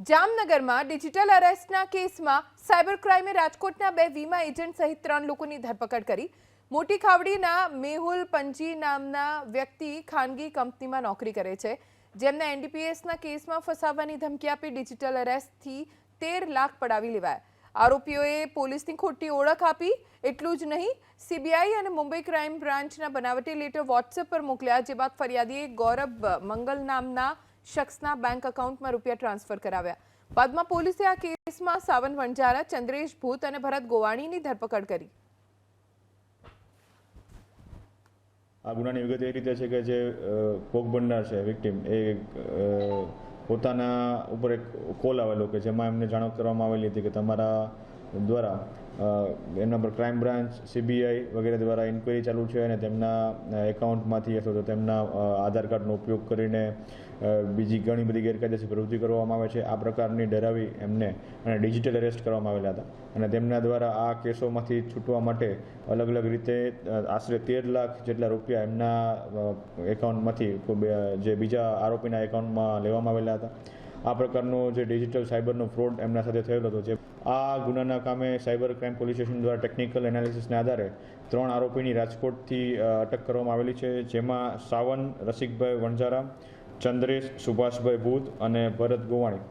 જામનગરમાં ડિજિટલ અરેસ્ટના કેસમાં સાયબર ક્રાઇમે રાજકોટના 2 વીમા એજન્ટ સહિત 3 લોકોની ધરપકડ કરી। મોટી ખાવડીના મેહુલ પંજી નામના વ્યક્તિ ખાનગી કંપનીમાં નોકરી કરે છે, જેમને એનડીપીએસના કેસમાં ફસાવવાની ધમકી આપી ડિજિટલ અરેસ્ટથી 13 લાખ પડાવી લેવાયા। આરોપીઓએ પોલીસની ખોટી ઓળખ આપી। એટલું જ નહીં, સીબીઆઈ અને મુંબઈ ક્રાઇમ બ્રાન્ચના બનાવટી લેટર વોટ્સએપ પર મોકલ્યા, જે બાદ ફરિયાદીએ ગૌરવ મંગલ નામના શખ્સના બેંક એકાઉન્ટમાં રૂપિયા ટ્રાન્સફર કરાવ્યા। બાદમાં પોલીસે આ કેસમાં સાવન વણજારા, ચંદ્રેશ ભૂત અને ભરત ગોવાણીની ધરપકડ કરી। આ ગુનાની વિગત એ રીતે છે કે જે ભોગ બનનાર છે વિક્ટિમ એ પોતાના ઉપર એક કોલ આવેલો કે જેમાં એમને જાણ કરવામાં આવેલી હતી કે તમારા દ્વારા એમના પર ક્રાઇમ બ્રાન્ચ, સીબીઆઈ વગેરે દ્વારા ઇન્ક્વાયરી ચાલુ છે અને તેમના એકાઉન્ટમાંથી અથવા તો તેમના આધાર કાર્ડનો ઉપયોગ કરીને બીજી ઘણી બધી ગેરકાયદેસર પ્રવૃત્તિ કરવામાં આવે છે। આ પ્રકારની ડરાવી એમને અને ડિજિટલ અરેસ્ટ કરવામાં આવેલા હતા અને તેમના દ્વારા આ કેસોમાંથી છૂટવા માટે અલગ અલગ રીતે આશરે 13 લાખ જેટલા રૂપિયા એમના એકાઉન્ટમાંથી જે બીજા આરોપીના એકાઉન્ટમાં લેવામાં આવેલા હતા। આ પ્રકારનો જે ડિજિટલ સાયબરનો ફ્રોડ એમના સાથે થયેલો હતો, જે આ ગુનાના કામે સાયબર ક્રાઇમ પોલીસ સ્ટેશન દ્વારા ટેકનિકલ એનાલિસિસના આધારે 3 આરોપીની રાજકોટથી અટક કરવામાં આવેલી છે, જેમાં સાવન રસિકભાઈ વણજારા, ચંદ્રેશ સુભાષભાઈ ભૂત અને ભરત ગોવાણી